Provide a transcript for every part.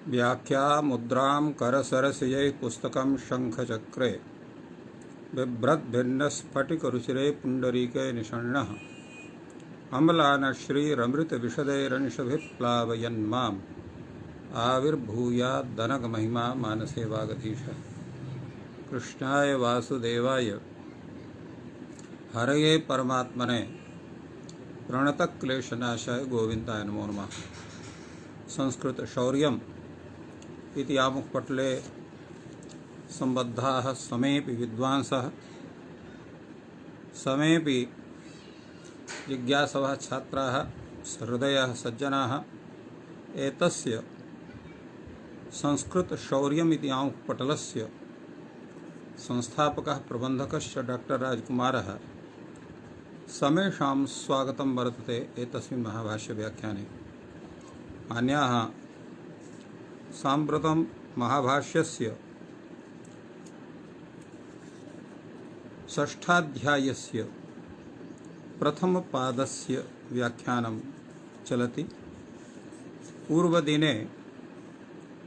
व्याख्या मुद्रां करसरसिजैः पुस्तकं शङ्खचक्रे बिभ्रद्भिन्नस्फटिकरुचिरे पुण्डरीके निषण्णः अम्लानश्रीरमृतविशदैरंशभिः प्लावयन्माम् आविर्भूयाद्दनकमहिमा मानसे वागधीश। कृष्णाय वासुदेवाय हरये परमात्मने प्रणतक्लेशनाशाय गोविन्दाय नमो नमः। संस्कृत शौर्यम् इति आमुखपटले सम्बद्धाः समेऽपि विद्वांसः समेऽपि जिज्ञासवः छात्राः सहृदयाः सज्जनाः एतस्य संस्कृत शौर्यम् इति आमुखपटलस्य संस्थापकः प्रबन्धकश्च डॉक्टर राजकुमारः समेषां स्वागतं वर्तते एतस्मिन् महाभाष्यव्याख्याने। अन्याः साम्प्रतं महाभाष्यस्य षष्ठाध्यायस्य प्रथमपादस्य व्याख्यानं चलति। पूर्वदिने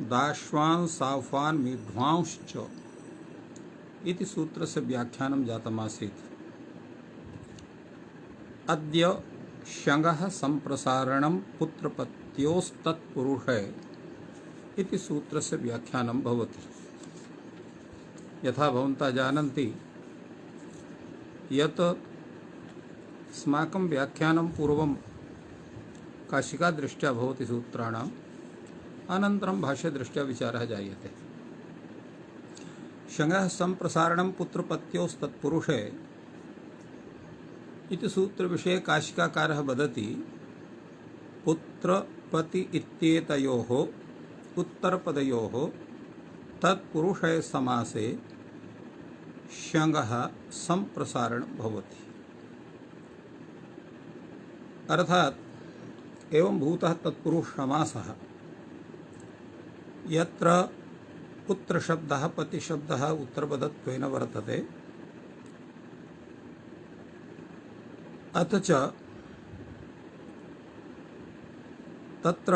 दाश्वान् साफ़ान् मिध्वांश्च इति सूत्रस्य व्याख्यानं जातमासीत्। अद्य शङ्गः सम्प्रसारणं पुत्रपत्योस्तत्पुरुषे इति सूत्रस्य व्याख्यानं भवति। यथा भवन्तः जानन्ति यत् अस्माकं व्याख्यानं पूर्वं काशिकादृष्ट्या भवति सूत्राणाम्, अनन्तरं भाष्यदृष्ट्या विचारः जायते। शङ्गः सम्प्रसारणं पुत्रपत्योस्तत्पुरुषे इति सूत्रविषये काशिकाकारः वदति पुत्रपति इत्येतयोः उत्तरपदयोः तत्पुरुषे समासे शङ्गः सम्प्रसारणं भवति। अर्थात् एवं भूतः तत्पुरुष समासः यत्र पुत्रशब्दः पतिशब्दः उत्तरपदत्वेन वर्तते, अथ च तत्र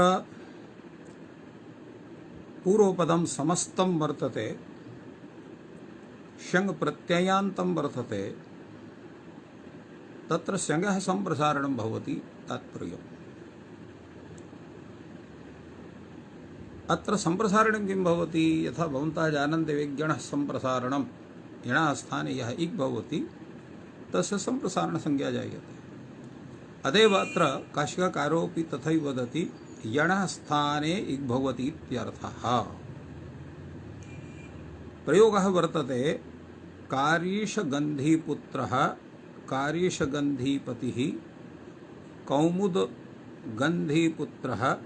पूर्वपदं समस्तं वर्तते, शङ् प्रत्ययान्तं वर्तते, तत्र शङ्गः सम्प्रसारणं भवति तात्पर्यम्। अत्र सम्प्रसारणं किं भवति? यथा भवन्तः जानन्ति विज्ञणः सम्प्रसारणं यणः स्थाने यः इक् भवति तस्य सम्प्रसारणसंज्ञा जायते। अतएव अत्र काशिकाकारोऽपि तथैव वदति यणः स्थाने इक् भवति इत्यर्थः। प्रयोगः वर्तते कारीशगन्धीपुत्रः कारीशगन्धीपतिः कौमुदगन्धीपुत्रः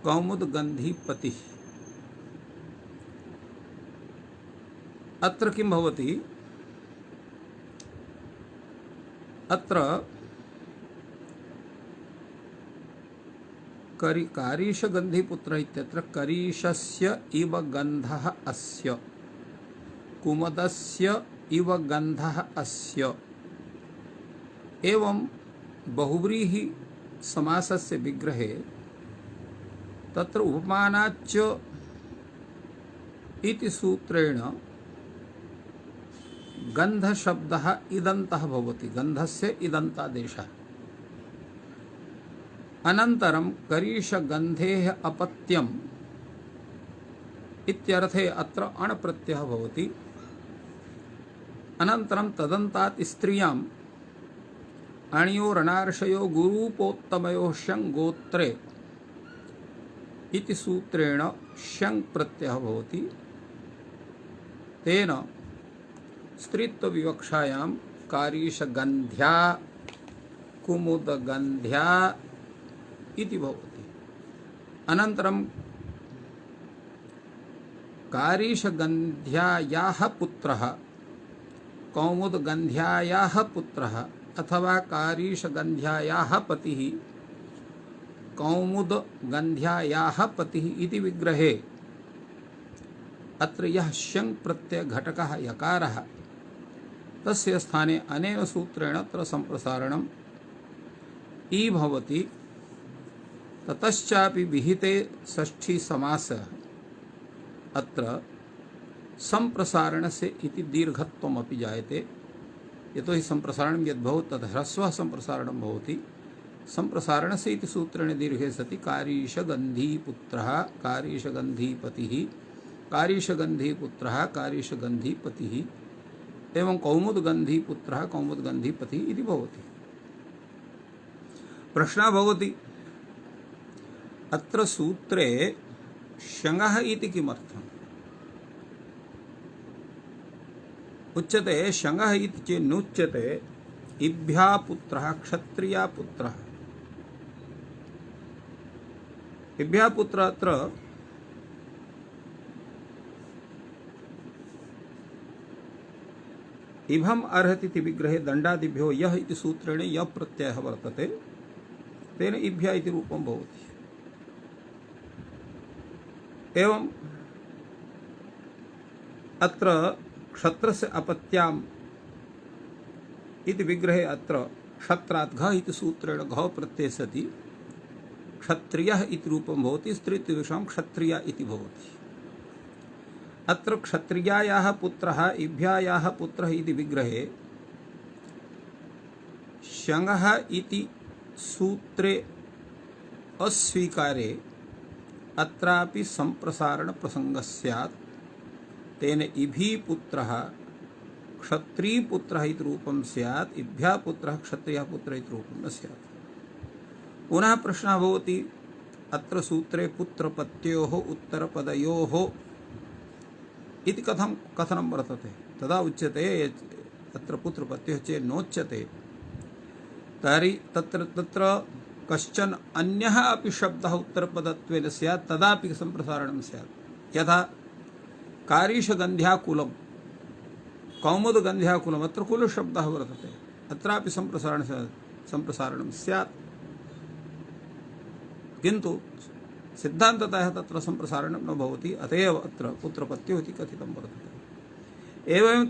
कौमुदगन्धीपतिः। अत्र किं भवति? अत्र कारीशगन्धीपुत्र इत्यत्र करीशस्य इव गन्धः अस्य, कुमदस्य इव गन्धः अस्य। एवं बहुव्रीहि समासस्य विग्रहे तत्र उपमानाच्च इति सूत्रेण गन्धशब्दः इदन्तः भवति, गन्धस्य इदन्तादेशः। अनन्तरं करीशगन्धेः अपत्यम् इत्यर्थे अत्र अण् प्रत्ययः भवति। अनन्तरं तदन्तात् स्त्रियाम् अणयोरणार्षयो गुरूपोत्तमयोः शङ् गोत्रे इति सूत्रेण शङ् प्रत्ययः भवति। तेन स्त्रीत्वविवक्षायां कारीशगन्ध्या कुमुदगन्ध्या इति भवति। अनन्तरं कारीशगन्ध्यायाः पुत्रः कौमुदगन्ध्यायाः पुत्रः अथवा कारीशगन्ध्यायाः पतिः कौमुदगन्ध्यायाः पतिः इति विग्रहे अत्र यः शङ् प्रत्यय घटकः यकारः तस्य स्थाने अनेन सूत्रेण अत्र सम्प्रसारणम् ई भवति। ततश्चापि विहिते षष्ठी समास अत्र संप्रसारणस्य इति दीर्घत्वमपि जायते। यतोहि संप्रसारणं यद्भवति तद् ह्रस्वः संप्रसारणं भवति। संप्रसारणस्य इति सूत्रेण दीर्घे सति कारीशगन्धी पुत्रः कारीशगन्धी पतिः कारीशगन्धी पुत्रः कारीशगन्धी पतिः एवं कौमुदगन्धी पुत्रः कौमुदगन्धी पतिः इति भवति। प्रश्नः भवति अत्र सूत्रे शङः इति किमर्थम्? उच्यते शङः इति चेन्नुच्यते इभ्यः पुत्रः क्षत्रिया पुत्रः। इभ्यः पुत्रः अत्र इभम् अर्हति इति विग्रहे दण्डादिभ्यो यः इति सूत्रेण यः प्रत्ययः वर्तते तेन इभ्यः इति रूपं भवति। एवं अत्र क्षत्रस्य अपत्याम् इति विग्रहे अत्र क्षत्रात् घ इति सूत्रेण घ प्रत्यये सति क्षत्रियः इति रूपं भवति। स्त्रीत्वविषयं क्षत्रिया इति भवति। अत्र क्षत्रियायाः पुत्रः इभ्यायाः पुत्रः इति विग्रहे शङः इति सूत्रे अस्वीकारे अत्रापि संप्रसारण प्रसंगः स्यात्। तेन इभी पुत्रः क्षत्रियपुत्रः इति रूपं स्यात्, इभ्यः पुत्रः क्षत्रियः पुत्रः इति रूपं न स्यात्। पुनः प्रश्नः भवति अत्र सूत्रे पुत्रपत्योः उत्तरपदयोः इति कथनं वर्तते। तदा उच्यते अत्र पुत्रपत्योः चेत् नोच्यते तर्हि तत्र कश्चन अन्यः अपि शब्दः उत्तरपदत्वेन स्यात् तदापि संप्रसारणं स्यात्। यथा कारीशगन्ध्याकुलं कौमुदगन्ध्याकुलम् अत्र कुलशब्दः वर्तते, अत्रापि संप्रसारणं स्यात्, किन्तु सिद्धान्ततः तत्र संप्रसारणं न भवति। अत एव अत्र पुत्रपत्युः इति कथितं वर्तते। एवं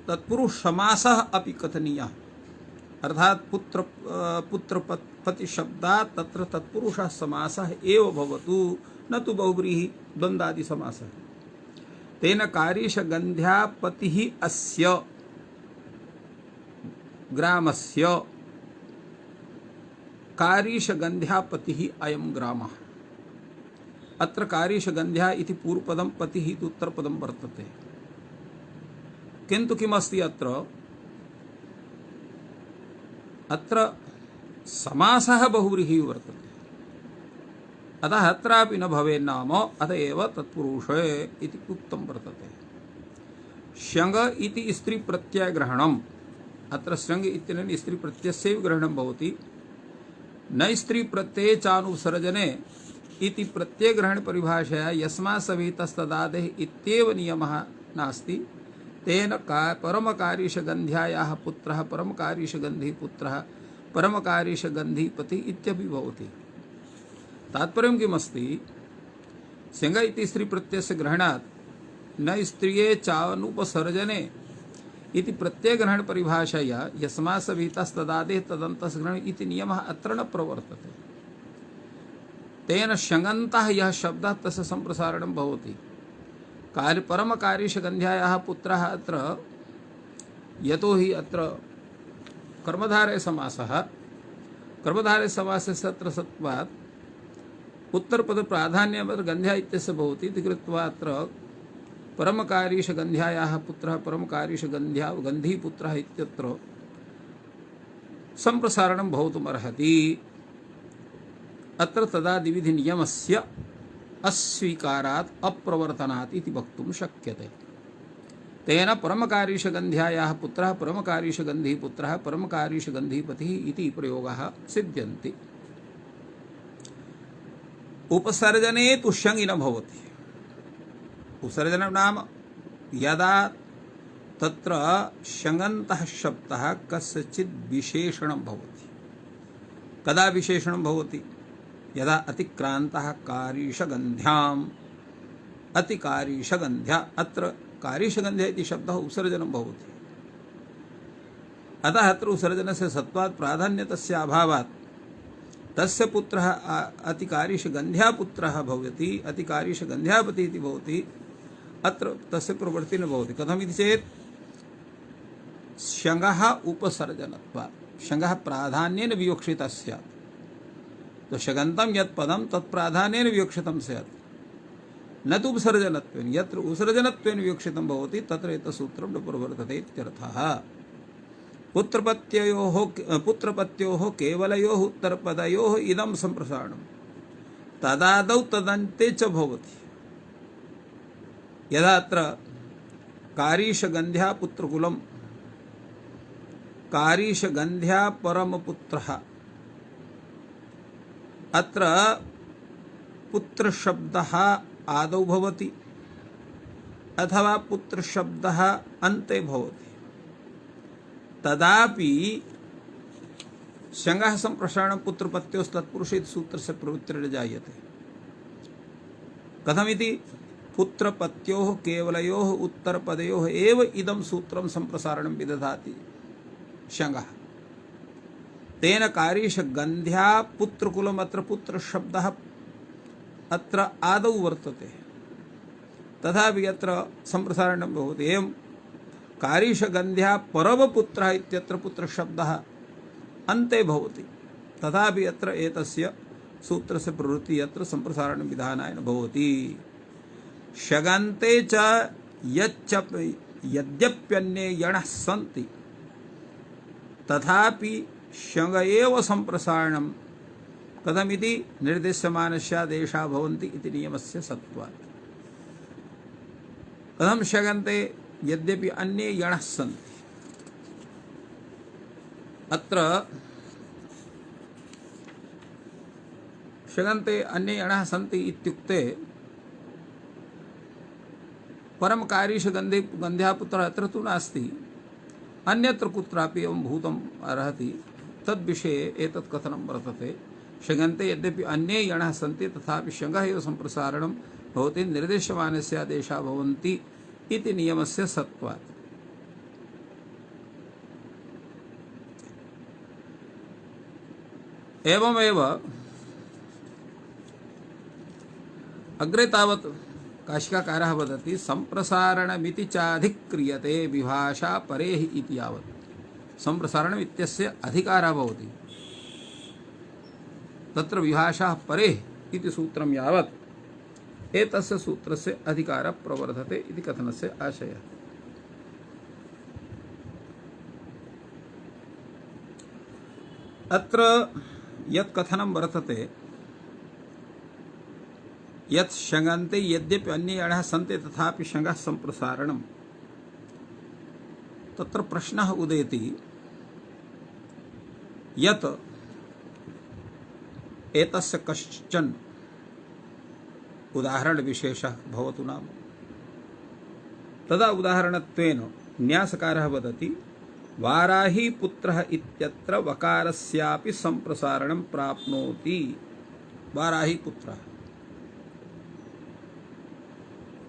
तत्पुरुषसमासः अपि कथनीयः, अर्थात् पुत्रपतिशब्दात् तत्र तत्पुरुषः समासः एव भवतु, न तु बहुव्रीहि द्वन्द्वादि समासः। तेन कारीशगन्ध्यापतिः अस्य ग्रामस्य कारीशगन्ध्यापतिः अयं ग्रामः। अत्र कारीशगन्ध्या इति पूर्वपदं पतिः इति उत्तरपदं वर्तते, किन्तु किमस्ति अत्र समासः बहुव्रीहि वर्तते। अतः अत्रापि न भवेन्नाम अत एव तत्पुरुषे इति उक्तं वर्तते। शङ इति स्त्रीप्रत्ययग्रहणम्, अत्र शङ इत्यनेन स्त्रीप्रत्ययस्यैव ग्रहणं भवति। न स्त्रीप्रत्यये चानुसर्जने इति प्रत्ययग्रहणपरिभाषया यस्मात् सवितस्तदादेः इत्येव नियमः नास्ति। तेन परमकारीशगन्ध्यायाः पुत्रः परमकारीशगन्धी पुत्रः परमकारीशगन्धी पतिः इत्यपि भवति। तात्पर्यं किमस्ति? शङ इति स्त्रीप्रत्ययस्य ग्रहणात् न स्त्रिये चानुपसर्जने इति प्रत्ययग्रहणपरिभाषया यस्मात् सवितस्तदादेः तदन्तस्य ग्रहणम् इति नियमः अत्र न प्रवर्तते। तेन शङन्तः यः शब्दः तस्य संप्रसारणं भवति। परमकारीशगन्ध्यायाः पुत्रः अत्र यतोहि अत्र कर्मधारयसमासः, कर्मधारयसमासस्य अत्र सत्वात् उत्तरपदप्राधान्यम् गन्ध्या इत्यस्य भवति इति कृत्वा अत्र परमकारीशगन्ध्यायाः पुत्रः परमकारीशगन्ध्या गन्धीपुत्रः इत्यत्र संप्रसारणं भवितुमर्हति। अत्र तदादिविधि नियमस्य अस्वीकारात् अप्रवर्तनात् इति वक्तुं शक्यते। तेन परमकारीशगन्ध्यायाः पुत्रः परमकारीशगन्धी पुत्रः परमकारीशगन्धी पतिः इति प्रयोगाः सिद्ध्यन्ति। उपसर्जने तु शङि न भवति। उपसर्जनं नाम यदा तत्र शङन्तः शब्दः कस्यचित् विशेषणं भवति। कदा विशेषणं भवति? यदा अतिक्रान्तः कारीशगन्ध्याम् अतिकारीशगन्ध्या, अत्र कारीशगन्ध्या इति शब्दः उपसर्जनं भवति। अतः अत्र उपसर्जनस्य सत्वात् प्राधान्यतस्य अभावात् तस्य पुत्रः अतिकारीषगन्ध्या पुत्रः भवति, अतिकारीषगन्ध्यापति इति भवति, अत्र तस्य प्रवृत्तिः न भवति। कथमिति चेत् शङ्गः उपसर्जनत्वात्, शङ्गः प्राधान्येन विवक्षितः स्यात्। तो शगन्तं यत् पदं तत् प्राधान्येन विवक्षितं स्यात्, न तु उपसर्जनत्वेन। यत्र उपसर्जनत्वेन विवक्षितं भवति तत्र एतत्सूत्रं न प्रवर्तते इत्यर्थः। पुत्रपत्योः केवलयोः उत्तरपदयोः इदं सम्प्रसारणं तदादौ तदन्ते च भवति। यदा अत्र कारीषगन्ध्या पुत्रकुलं, कारीषगन्ध्या परमपुत्रः, अत्र पुत्रशब्दः आदौ भवति अथवा पुत्रशब्दः अन्ते भवति, तदापि शङ्गः सम्प्रसारणं पुत्रपत्योस्तत्पुरुषे इति सूत्रस्य प्रवृत्तिर्न जायते। कथमिति? पुत्रपत्योः केवलयोः उत्तरपदयोः एव इदं सूत्रं सम्प्रसारणं विदधाति शङ्गः। तेन कारीषगन्ध्या पुत्रकुलम्, अत्र पुत्रशब्दः अत्र आदौ वर्तते, तथापि अत्र सम्प्रसारणं भवति। एवं कारीषगन्ध्या परमपुत्रः इत्यत्र पुत्रशब्दः अन्ते भवति, तथापि अत्र एतस्य सूत्रस्य प्रवृत्तिः अत्र सम्प्रसारणं विधानाय न भवति। शगन्ते च यद्यप्यन्ये यणः सन्ति तथापि शङ्ग एव सम्प्रसारणं। कथमिति? निर्दिश्यमानस्यादेशा भवन्ति इति नियमस्य सत्त्वात्। कथं शगन्ते यद्यपि अन्ये यणः सन्ति, अत्र शगन्ते अन्ये यणः सन्ति इत्युक्ते परम कारीषगन्ध्या पुत्रः अत्र तु नास्ति, अन्यत्र कुत्रापि एवं भूतम् अर्हति, तद्विषये एतत् कथनं वर्तते। शगन्ते यद्यपि अन्ये यणः सन्ति तथापि शङ्गः एव सम्प्रसारणं भवति, निर्देश्यमानस्यादेशा भवन्ति इति नियमस्य सत्त्वात्। एवमेव अग्रे तावत् काशिकाकारः वदति सम्प्रसारणमिति चाधिक्रियते विभाषा परेः इति यावत्। सम्प्रसारणम् इत्यस्य अधिकारः भवति, तत्र विभाषा परेः इति सूत्रं यावत् एतस्य सूत्रस्य अधिकारः प्रवर्धते इति कथनस्य आशयः। अत्र यत् कथनं वर्तते यत् शङ्गन्ते यद्यपि अन्ये यणः सन्ति तथापि शङ्गः सम्प्रसारणं, तत्र प्रश्नः उदेति यत् एतस्य कश्चन उदाहरणविशेषः भवतु नाम, तदा उदाहरणत्वेन न्यासकारः वदति वाराही पुत्रः इत्यत्र वकारस्यापि सम्प्रसारणं प्राप्नोति। वाराही पुत्रः,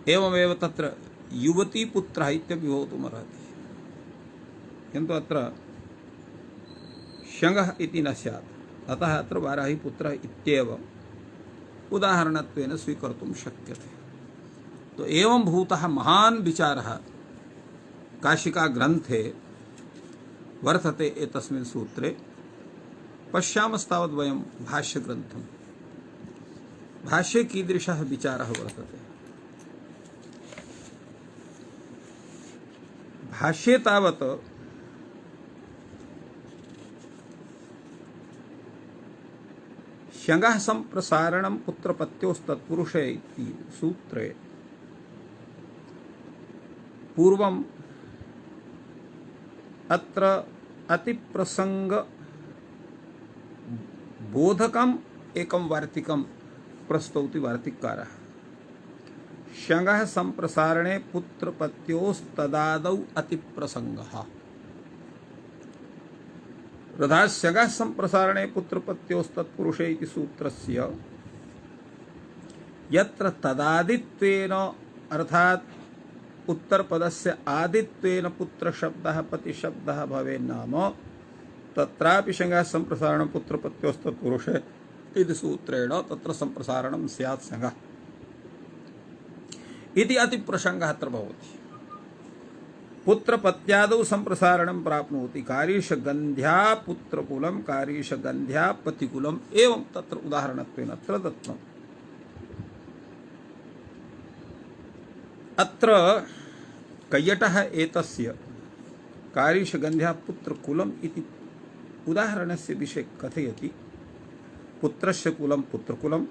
एवमेव तत्र युवती पुत्रः इत्यपि भवितुमर्हति, किन्तु अत्र शङ्गः इति न स्यात्, अतः अत्र वाराही पुत्रः इत्येव उदाहरणत्वेन स्वीकर्तुं शक्यते। तो एवं भूतः महान् विचारः काशिका ग्रन्थे वर्तते एतस्मिन् सूत्रे। पश्यामस्तावत् वयं भाष्यग्रन्थं। भाष्ये कीदृशः विचारः वर्तते? भाष्ये तावत् शङ्गः सम्प्रसारणं पुत्रपत्योस्तत्पुरुषे इति सूत्रे पूर्वम् अत्र अतिप्रसंग बोधकम् एकं वार्तिकं प्रस्तौति वार्तिककारः। शङ्गः सम्प्रसारणे पुत्रपत्योस्तदादौ अतिप्रसंगः। तथा शङ्गः सम्प्रसारणे पुत्रपत्योस्तत्पुरुषे इति सूत्रस्य यत्र तदादित्वेन अर्थात् उत्तरपदस्य आदित्वेन पुत्रशब्दः पतिशब्दः भवेन्नाम तत्रापि शङ्गः सम्प्रसारणं पुत्रपत्योस्तत्पुरुषे इति सूत्रेण तत्र सम्प्रसारणं स्यात् संगः इति अतिप्रसङ्गः अत्र भवति। पुत्रपत्यादौ सम्प्रसारणं प्राप्नोति कारीशगन्ध्या पुत्रकुलं कारीशगन्ध्या पतिकुलम् एवं तत्र उदाहरणत्वेन अत्र दत्तम्। अत्र कैयटः एतस्य कारीशगन्ध्या पुत्रकुलम् इति उदाहरणस्य विषये कथयति। पुत्रस्य कुलं पुत्रकुलं,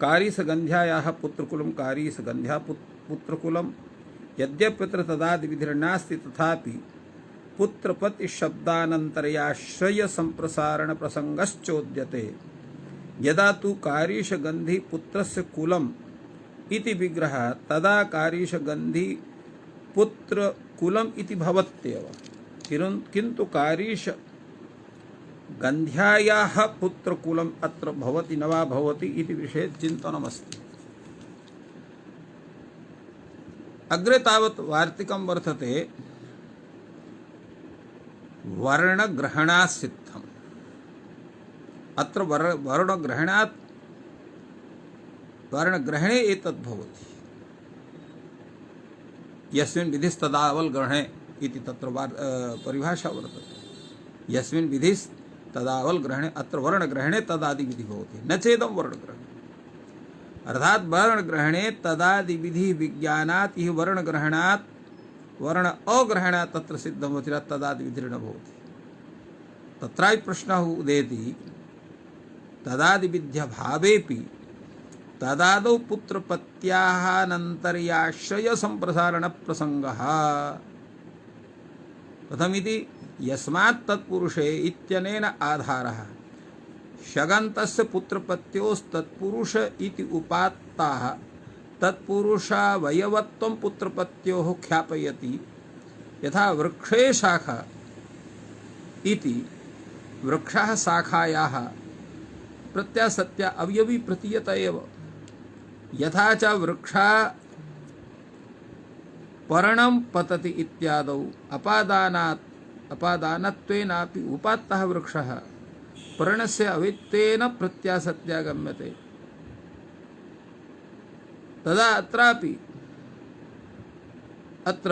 कारीसगन्ध्यायाः पुत्रकुलं कारीसगन्ध्या पुत्रकुलं। यद्यप्यत्र तदादिविधिर्नास्ति तथापि पुत्रपतिशब्दानन्तरयाश्रय सम्प्रसारणप्रसङ्गश्चोद्यते। यदा तु कारीशगन्धी पुत्रस्य कुलम् इति विग्रहः तदा कारीशगन्धी पुत्रकुलम् इति भवत्येव, किन्तु कारीशगन्ध्यायाः पुत्रकुलम् अत्र भवति न वा भवति इति विषये चिन्तनमस्ति। अग्रे तावत् वार्तिकं वर्तते वर्णग्रहणात् सिद्धम्। अत्र वर्णग्रहणात् वर्णग्रहणे एतद् भवति। यस्मिन् विधिस्तदावल् ग्रहणे इति तत्र परिभाषा वर्तते। यस्मिन् विधिस्तदावल् ग्रहणे अत्र वर्णग्रहणे तदादिविधि भवति, न चेदं वर्णग्रहणे। अर्थात वर्णग्रहणे तदादिविधि विज्ञानात् इह वर्णग्रहणात् वर्ण अग्रहणात् तत्र सिद्धं भवति, तदादिविधिर्न भवति। तत्रापि प्रश्नः उदेति तदादिविध्यभावेपि तदादौ पुत्रपत्याः अनन्तर्याश्रय सम्प्रसारणप्रसङ्गः कथमिति यस्मात् तत्पुरुषे इत्यनेन आधारः शगन्तस्य पुत्रपत्योस्तत्पुरुष इति उपात्ताः तत्पुरुषावयवत्वं पुत्रपत्योः ख्यापयति। यथा वृक्षे शाखा इति वृक्षः शाखायाः प्रत्यासत्या अवयवी प्रतीयत एव। यथा च वृक्षा पर्णं पतति इत्यादौ अपादानत्वेनापि उपात्तः वृक्षः पर्णस्य अवित्तेन प्रत्यासत्या गम्यते। तदा अत्रापि अत्र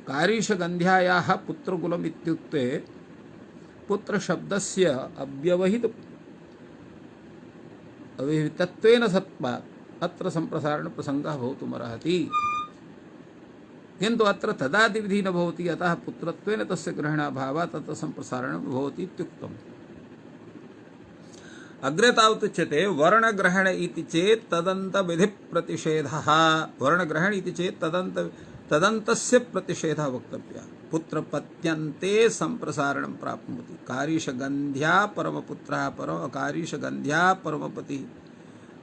कारीशगन्ध्यायाः पुत्रकुलम् इत्युक्ते पुत्रशब्दस्य अव्यवहितत्वेन सत्त्वात् अत्र सम्प्रसारणप्रसङ्गः भवितुमर्हति। किन्तु अत्र तदादिविधिः न भवति, अतः पुत्रत्वेन तस्य ग्रहणाभावात् तत्र सम्प्रसारणं भवति इत्युक्तम्। अग्रे तावत् उच्यते वर्णग्रहण इति चेत् तदन्तविधिप्रतिषेधः। वर्णग्रहण इति चेत् तदन्तस्य प्रतिषेधः वक्तव्यः। पुत्रपत्यन्ते सम्प्रसारणं प्राप्नोति। कारीशगन्ध्या परमपुत्रः कारीशगन्ध्या परमपतिः,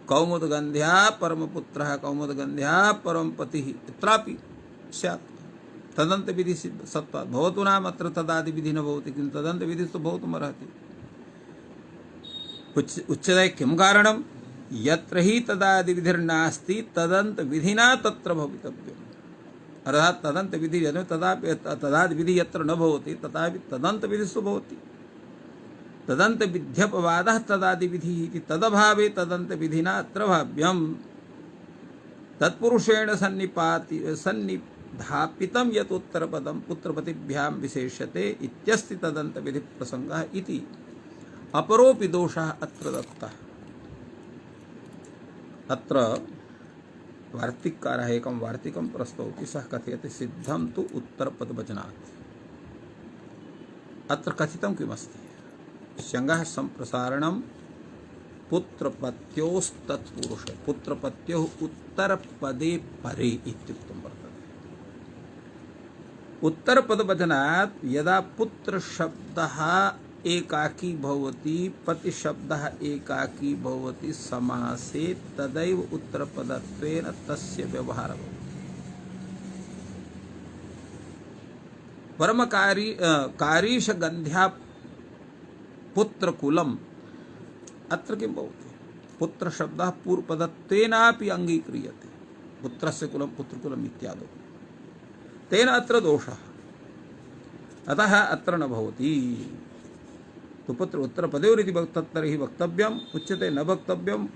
कौमुदगन्ध्या परमपुत्रः कौमुदगन्ध्या परमपतिः इत्रापि स्यात्। तदन्तविधि सत्त्वात् भवतु नाम अत्र तदादिविधि न भवति, किन्तु तदन्तविधिस्तु भवितुमर्हति। उच्यते किं कारणं? यत्र हि तदादिविधिर्नास्ति तदन्तविधिना तत्र भवितव्यम्। अर्थात् तदन्तविधि तदादिविधि यत्र न भवति तथापि तदन्तविधिस्तु भवति। तदन्तविध्यपवादः तदादिविधिः इति तदभावे तदन्तविधिना अत्र भाव्यम्। तत्पुरुषेण सन्निधापितं यत् उत्तरपदं पुत्रपतिभ्यां विशेष्यते इत्यस्ति तदन्तविधिप्रसङ्गः इति अपरोऽपि दोषः अत्र दत्तः। अत्र वार्तिककारः एकं वार्तिकं प्रस्तौति। सः कथयति सिद्धं तु उत्तरपदवचनात्। अत्र कथितं किमस्ति? शङ्गः सम्प्रसारणं पुत्रपत्योस्तत्पुरुष पुत्रपत्योः उत्तरपदे परे इत्युक्तं वर्तते। उत्तरपदवचनात् यदा पुत्रशब्दः एकाकी भवति, पतिशब्दः एकाकी भवति समासे, तदैव उत्तरपदत्वेन तस्य व्यवहारः भवति। कारीशगन्ध्या पुत्रकुलम् अत्र किं भवति? पुत्रशब्दः पूर्वपदत्वेनापि अङ्गीक्रियते। पुत्रस्य कुलं पुत्रकुलम् इत्यादौ, तेन अत्र दोषः, अतः अत्र न भवति। तो पुत्र उत्तरपदेरिति तत्तर्हि वक्तव्यम् उच्यते न वक्तव्यं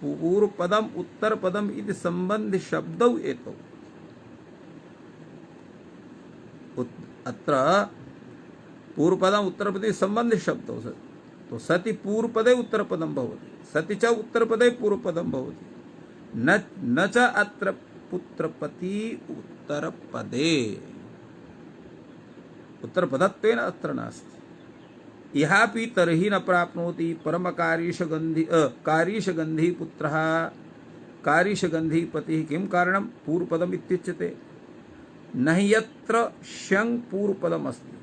पूर्वपदम् उत्तरपदम् इति सम्बन्धि शब्दौ एतौ अत्र पूर्वपदम् उत्तरपदे सम्बन्धि शब्दौ तो सति पूर्वपदे उत्तरपदं भवति सति च उत्तरपदे पूर्वपदं भवति न च अत्र पुत्रपति उत्तरपदे उत्तरपदत्वेन अत्र नास्ति इहापि तर्हि न प्राप्नोति परमकारीशगन्धि कारीशगन्धी पुत्रः कारीशगन्धी पतिः किं कारणं पूर्वपदम् इत्युच्यते न हि यत्र शङ् पूर्वपदम् अस्ति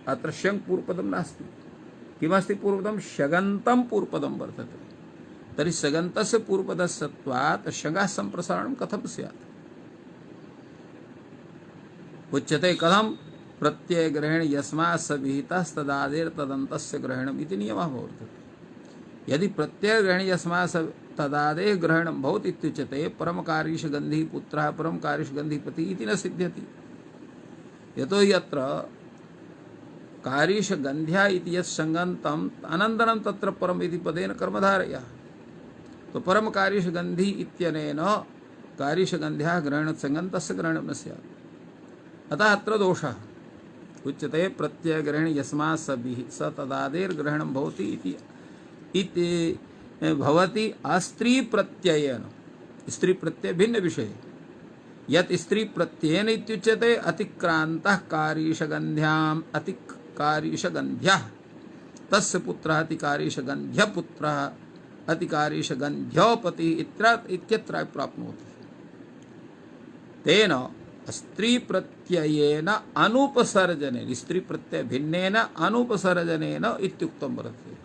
अत्र शङ् पूर्वपदं नास्ति किमस्ति पूर्वपदं शगन्तं पूर्वपदं वर्तते तर्हि शगन्तस्य पूर्वपदस्य सत्वात् शगः सम्प्रसारणं कथं स्यात् उच्यते कथं प्रत्यय ग्रहण यस्मात् स विहितस्तदादेर तदन्तस्य ग्रहणम् इति नियमः वर्तते यदि प्रत्यय ग्रहण यस्मात् स तदादेः ग्रहणं भवति इत्युच्यते परमकारीशगन्धी पुत्रः परमकारीशगन्धी पतिः इति न सिद्ध्यति यतो हि अत्र कारीशगन्ध्या इति यत् संगन्तम् अनन्तरं तत्र परम् इति पदेन कर्मधारयः तो परमकारीशगन्धी इत्यनेन कारीशगन्ध्याः ग्रहण संगन्तस्य ग्रहणं न स्यात् अतः अत्र दोषः उच्यते प्रत्यय ग्रहण यस्मात् स तदादेर ग्रहणं भवति इति भवति अस्त्री प्रत्ययेन स्त्री प्रत्यय भिन्न विषय यत् स्त्री प्रत्ययेन इत्युच्यते अतिक्रान्तः कारीशगन्ध्याम् अतिकारीशगन्ध्यः तस्य पुत्रः अतिकारीशगन्ध्यः पुत्रः अतिकारीशगन्ध्यः पतिः इत्यत्र प्राप्नोति तेन स्त्री प्रत्ययेन अनुपसर्जनेन स्त्री प्रत्यय भिन्नेन अनुपसर्जनेन इत्युक्तं वर्तते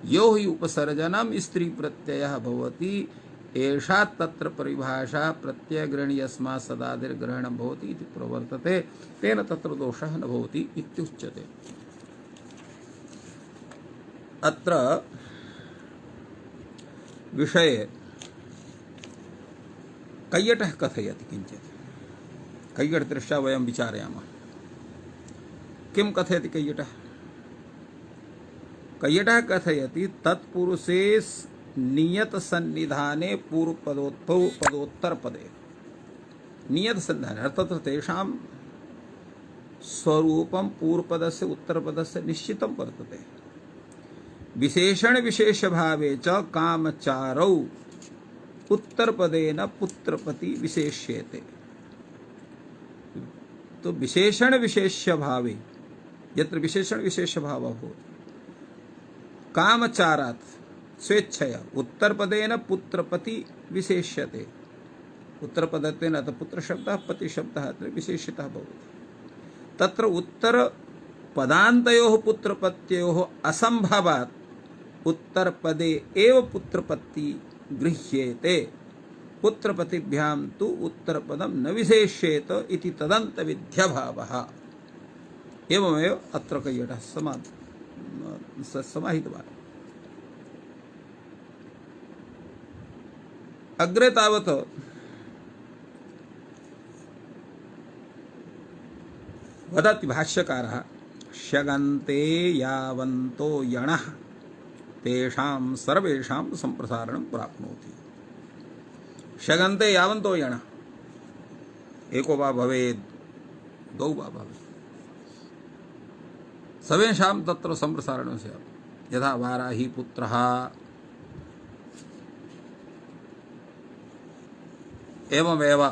यो हि उपसर्जनं स्त्री प्रत्ययः भवति एषा तत्र परिभाषा प्रत्यय ग्रहण यस्मात् सदादिर् ग्रहणं भवति इति प्रवर्तते तेन तत्र दोषः न भवति इत्युच्यते अत्र विषये कैयटः कथयति किञ्चित् कैयटदृष्ट्या वयं विचारयामः किं कथयति कैयटः कैयटः कथयति तत्पुरुषे नियत सन्निधाने पूर्वपदोत्तौ पदोत्तरपदे नियत सन्निधाने अर्थात् तेषां स्वरूपं पूर्वपदस्य उत्तरपदस्य निश्चितं वर्तते विशेषण विशेषभावे च कामचारौ उत्तरपदेन पुत्रपति विशेष्यते तो विशेषण विशेष्य भावे यत्र विशेषण विशेष भाव हो कामचारात् स्वेच्छया उत्तरपदेन पुत्रपति विशेष्यते उत्तरपदत्वेन अतः पुत्रशब्दः पतिशब्दः अत्र विशेषितः भवति तत्र उत्तरपदान्तयोः पुत्रपत्योः असम्भवात् उत्तरपदे एव पुत्रपत्ति गृह्येते पुत्रपतिभ्यां तु उत्तरपदं न विशेष्येत इति तदन्तविध्यभावः एवमेव अत्र कैयटः समाहितवान् अग्रे तावत् वदति भाष्यकारः शगन्ते यावन्तो यणः तेषां सर्वेषां सम्प्रसारणं प्राप्नोति शगन्ते यावन्तो यणः एको वा भवेत् द्वौ वा भवेत् सर्वेषां तत्र सम्प्रसारणं स्यात् यथा वाराही पुत्रः एवमेव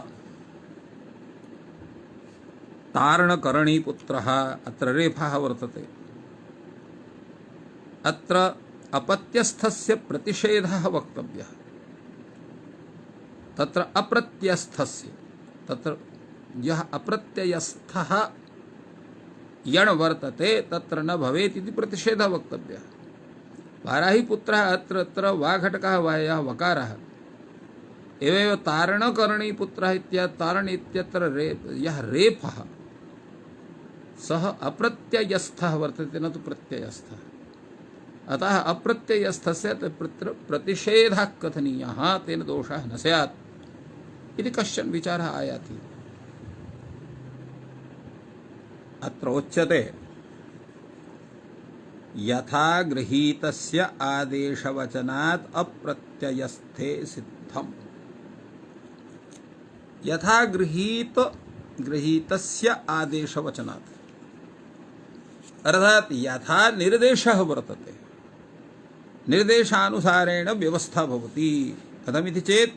तारणकर्णी पुत्रः अत्र रेफः वर्तते अत्र अपत्यस्थस्य प्रतिषेधः वक्तव्यः तत्र अप्रत्यस्थस्य तत्र यः अप्रत्ययस्थः यण वर्तते तत्र न भवेत् इति प्रतिषेधः वक्तव्यः वाराही पुत्रः अत्र वाघटकः वायः वकारः एवमेव तारणकर्णी पुत्रः इत्यत्र तारण इत्यत्र यः रेफः सः अप्रत्ययस्थः वर्तते न तु प्रत्ययस्थः अतः अप्रत्ययस्थस्य प्रतिषेधः कथनीयः तेन दोषः न स्यात् इति कश्चन विचारः आयाति अत्र उच्यते यथा गृहीतस्य आदेशवचनात् अप्रत्ययस्थे सिद्धम्। यथा गृहीतस्य आदेशवचनात् अर्थात यथा निर्देशः वर्तते निर्देशानुसारेण व्यवस्था भवति। कथमिति चेत्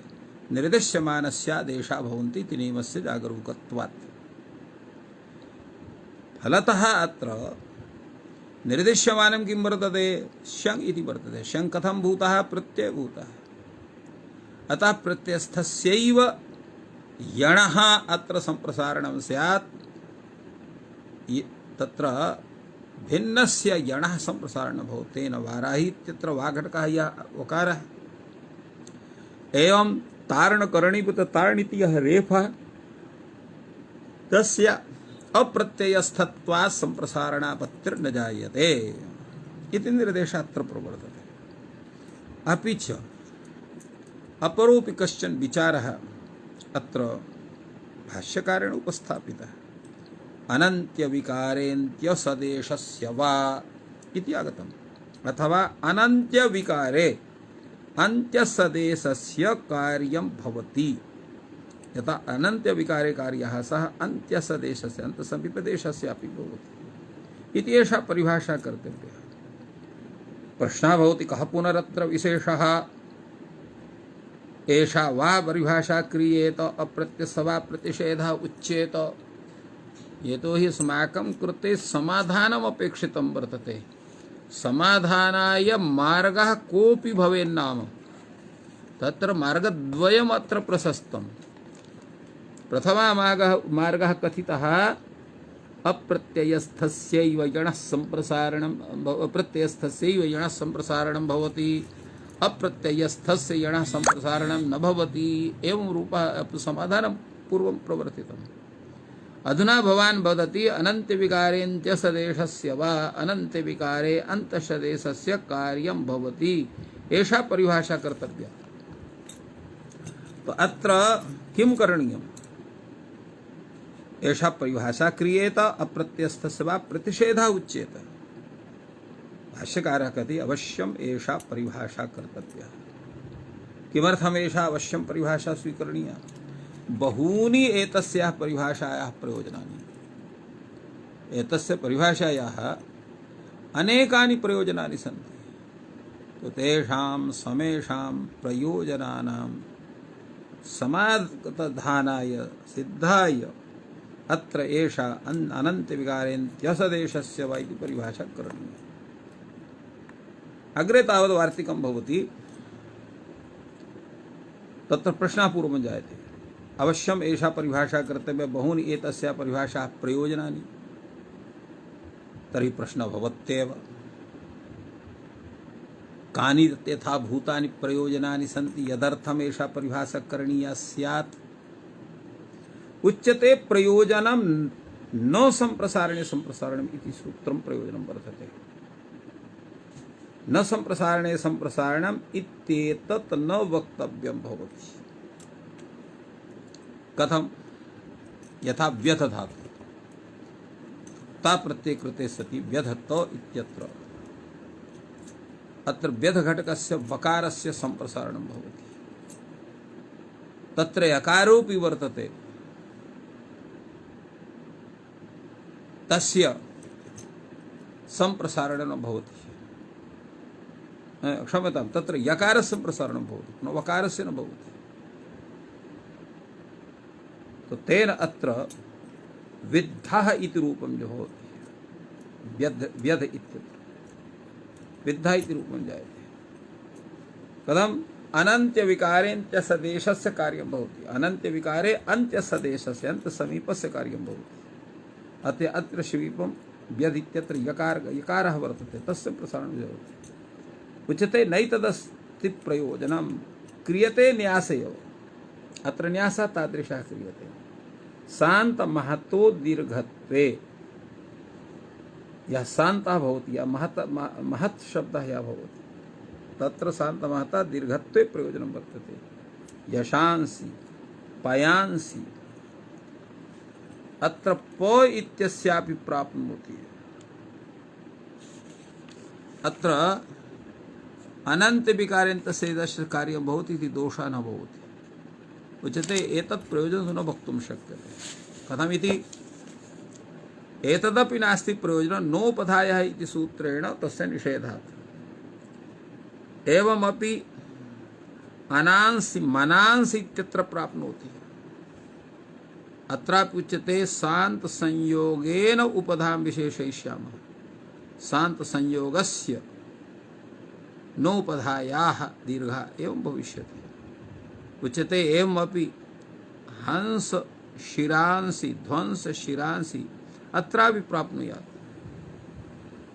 निर्देश्यमानस्यादेशा भवन्ति इति नियमस्य जागरूकत्वात्। फलतः अत्र निर्देश्यमानं किं वर्तते? शङ् इति वर्तते। शङ् कथं भूतः? प्रत्ययभूतः। अतः प्रत्ययस्थस्यैव यणः अत्र सम्प्रसारणं स्यात्। तत्र भिन्नस्य यणः सम्प्रसारणं भवति। तेन वाराही इत्यत्र वाघटकः यः वकारः। एवं तारणकरणीभूत तारणिति यः रेफः तस्य अप्रत्ययस्थत्वात् सम्प्रसारणापत्तिर्न जायते इति निर्देशः अत्र प्रवर्तते। अपि च अपरोऽपि कश्चन विचारः अत्र भाष्यकारेण उपस्थापितः। अनन्त्यविकारेऽन्त्यसदेशस्य वा इति आगतम्। अथवा अनन्त्यविकारे अन्त्यसदेशस्य कार्यं भवति। यथा अनन्त्यविकारे कार्यः सः अन्त्यसदेशस्य अन्तसमीपदेशस्य अपि भवति इति एषा परिभाषा कर्तव्या। प्रश्नः भवति कः पुनरत्र विशेषः? एषा वा परिभाषा क्रियेत अप्रत्ययस्य प्रतिषेधः उच्येत। यतो हि अस्माकं कृते समाधानम् अपेक्षितं वर्तते। समाधानाय मार्गः कोऽपि भवेन्नाम तत्र मार्गद्वयम् अत्र प्रशस्तं। प्रथमः मार्गः कथितः अप्रत्ययस्थस्यैव यणः सम्प्रसारणं प्रत्ययस्थस्यैव यणः सम्प्रसारणं भवति, अप्रत्ययस्थस्य यणः सम्प्रसारणं न भवति। एवं रूपः समाधानं पूर्वं प्रवर्तितम्। अधुना भवान् वदति अनन्त्यविकारेऽन्त्यसदेशस्य वा अनन्त्यविकारे अन्तसदेशस्य कार्यं भवति। एषा परिभाषा कर्तव्या। तो अत्र किं करणीयम्? एषा परिभाषा क्रियेत अप्रत्ययस्थस्य वा प्रतिषेधः उच्येत। भाष्यकारः कहति अवश्यम् एषा परिभाषा कर्तव्या। किमर्थम् एषा अवश्यं परिभाषा स्वीकरणीया? बहूनि एतस्याः परिभाषायाः प्रयोजनानि। एतस्य परिभाषायाः अनेकानि प्रयोजनानि सन्ति। तो तेषां समेषां प्रयोजनानां समाधानाय सिद्धाय अत्र एषा अनन्त्यविकारेऽन्त्यसदेशस्य वा इति परिभाषा करणीया। अग्रे तावद् वार्तिकं भवति। तत्र प्रश्नः पूर्वं जायते। अवश्यम् एषा परिभाषा कर्तव्या। बहूनि एतस्याः परिभाषाः प्रयोजनानि। तर्हि प्रश्नः भवत्येव कानि यथा भूतानि प्रयोजनानि सन्ति यदर्थम् एषा परिभाषा करणीया स्यात्? उच्यते प्रयोजनं न सम्प्रसारणे सम्प्रसारणम् इति सूत्रं प्रयोजनं वर्तते। न सम्प्रसारणे सम्प्रसारणम् इत्येतत् न वक्तव्यं भवति। कथं? यथा व्यथ धातु ता प्रत्यय कृते सति व्यधत इत्यत्र अत्र व्यध घटकस्य वकारस्य सम्प्रसारणं भवति। तत्र यकारोऽपि वर्तते तस्य सम्प्रसारणं न भवति। क्षम्यतां, तत्र यकारस्य सम्प्रसारणं भवति न वकारस्य न भवति। तो तेन अत्र विद्धः इति रूपं जो भवति व्यध इत्यत्र विद्धः इति रूपं जायते। कथम्? अनन्त्यविकारेऽन्त्यसदेशस्य कार्यं भवति। अनन्त्यविकारे अन्त्यसदेशस्य अन्तसमीपस्य कार्यं भवति। अत्र समीपं व्यध इत्यत्र यकारः वर्तते तस्य प्रसारणं भवति। उच्यते नैतदस्ति प्रयोजनं क्रियते न्यासयो। अत्र न्यासः तादृशः क्रियते। शान्त महतो दीर्घत्वे यः शान्तः भवति या महत् शब्दः यः भवति तत्र शान्त महता दीर्घत्वे प्रयोजनं वर्तते। यशांसि पयांसि अत्र प इत्यस्यापि प्राप्नोति। अत्र अनन्त विकार्यन्तस्य यस्य कार्यं भवति इति दोषः न भवति। उच्यते एतत् प्रयोजनं न वक्तुं शक्यते। कथमिति? एतदपि नास्ति प्रयोजनं नोपधायः इति सूत्रेण तस्य निषेधात्। एवमपि अनांसि मनांसि इत्यत्र प्राप्नोति। अत्रापि उच्यते शान्त संयोगेन उपधां विशेषयिष्यामः। शान्त संयोगस्य नोपधायाः दीर्घा एवं भविष्यति। उच्यते एवमपि हंस शिरांसि ध्वंस शिरांसि अत्रापि प्राप्नुयात्।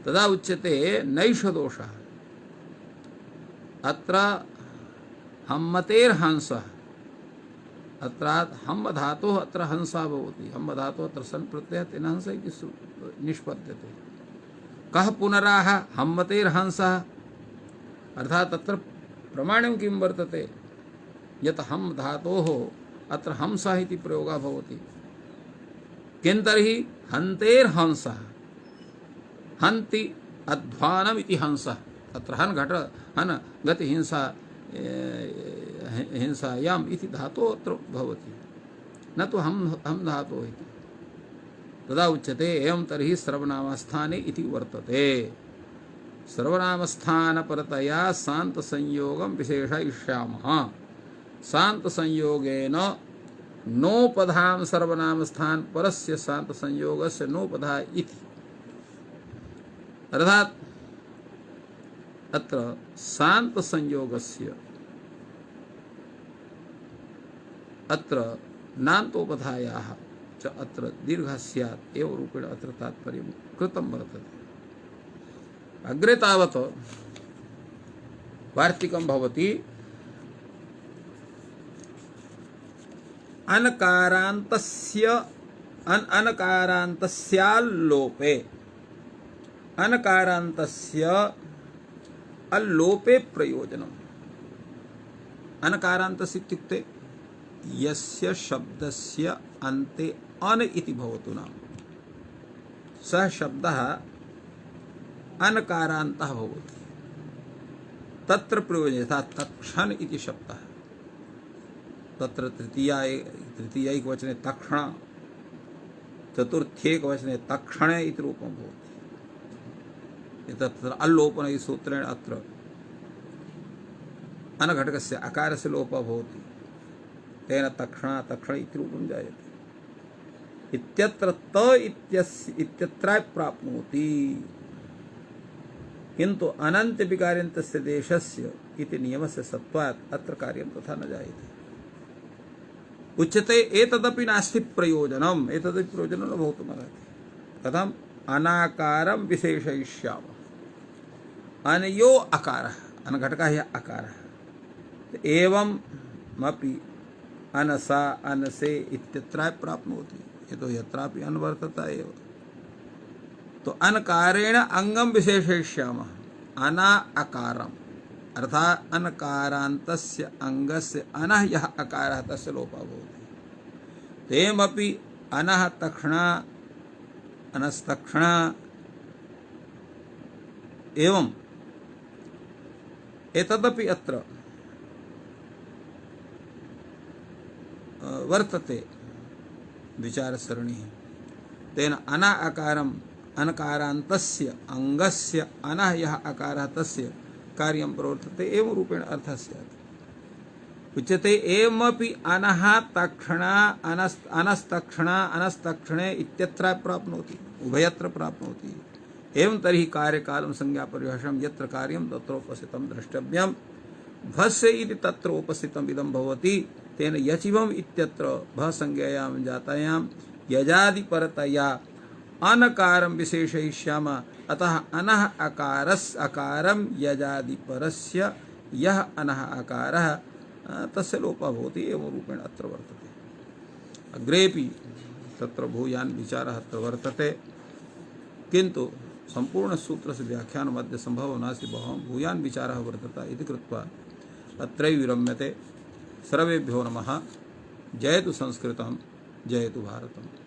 तदा उच्यते नैष दोषः। अत्र हम्मतेर्हंसः, अत्र हम्म धातुः अत्र हंसा भवति। हम्म धातुः अत्र सन् प्रत्ययः तेन हंस इति निष्पद्यते। कः पुनराह हम्मतेर्हंसः? अर्थात् अत्र प्रमाणं किं वर्तते? यत् हम् धातोः अत्र हंसः इति प्रयोगः भवति। किं तर्हि? हन्तेर्हंसः। हन्ति अध्वानम् इति हंसः। अत्र हन् घट हन् गति हिंसा हिंसायाम् इति धातुः अत्र भवति, न तु हम धातुः इति। तदा उच्यते एवं तर्हि सर्वनामस्थाने इति वर्तते। सर्वनामस्थानपरतया शान्तसंयोगं विशेषयिष्यामः। शान्तसंयोगेन नोपधां सर्वनामस्थान परस्य शान्तसंयोगस्य नोपधा इति। अर्थात् अत्र शान्तसंयोगस्य अत्र नान्तोपधायाः च अत्र दीर्घः स्यात् एव रूपेण अत्र तात्पर्यं कृतं वर्तते। अग्रे तावत् वार्तिकं भवति अनकारान्तस्याल्लोपे। अनकारान्तस्य अल्लोपे प्रयोजनम्। अनकारान्तस्य इत्युक्ते यस्य शब्दस्य अन्ते अन इति भवतु नाम, सः शब्दः अनकारान्तः भवति। तत्र प्रयोजने यथा तक्षण इति शब्दः, तत्र तृतीयैकवचने तक्षण, चतुर्थ्यैकवचने तक्षणे इति रूपं भवति। तत्र अल्लोपन इति सूत्रेण अत्र अनघटकस्य अकारस्य लोपः भवति। तेन तक्षण इति रूपं जायते। इत्यत्र त इत्यत्र प्राप्नोति, किन्तु अनन्त विकार्यन्तस्य देशस्य इति नियमस्य सत्त्वात् अत्र कार्यं तथा न जायते। उच्यते एतदपि नास्ति प्रयोजनम्। एतदपि प्रयोजनं न भवितुमर्हति। कथम्? अनाकारं विशेषयिष्यामः। अनयो अकारः, अनघटकः ह्यः अकारः। एवमपि अनसा अनसे इत्यत्र प्राप्नोति। यतो यत्रापि अनवर्तता एव। तो अनकारेण अंगम विशेषयिष्यामः। अना अकारम् अर्थात् अनकारान्तस्य अंगस्य अनः यः अकारः तस्य लोपः भवति। तेमपि अनः तक्षणा अनस्तक्षणा एवं एतदपि अत्र वर्तते विचारसरणिः। तेन अना अकारम् अनकारान्तस्य अंगस्य अनः यः अकारः तस्य कार्यं प्रवर्तते एवं रूपेण अर्थः स्यात्। उच्यते एवमपि अनः तक्षणा अनस्तक्षणा अनस्तक्षणे इत्यत्र प्राप्नोति, उभयत्र प्राप्नोति। एवं तर्हि कार्यकालं संज्ञापरिभाषां यत्र कार्यं तत्र उपस्थितं द्रष्टव्यं। भस्य इति तत्र उपस्थितम् इदं भवति। तेन यचिवम् इत्यत्र भसंज्ञायां जातायां यजादिपरतया अनकारं विशेषयिष्यामः। अतः अनः अकारं यजादिपरस्य यः अनः अकारः तस्य लोपः भवति एवं रूपेण अत्र वर्तते। अग्रेपि तत्र भूयान् विचारः अत्र वर्तते, किन्तु सम्पूर्णसूत्रस्य व्याख्यानमध्ये सम्भवो नास्ति। बहवः भूयान् विचारः वर्तते इति कृत्वा अत्रैव विरम्यते। सर्वेभ्यो नमः। जयतु संस्कृतं, जयतु भारतम्।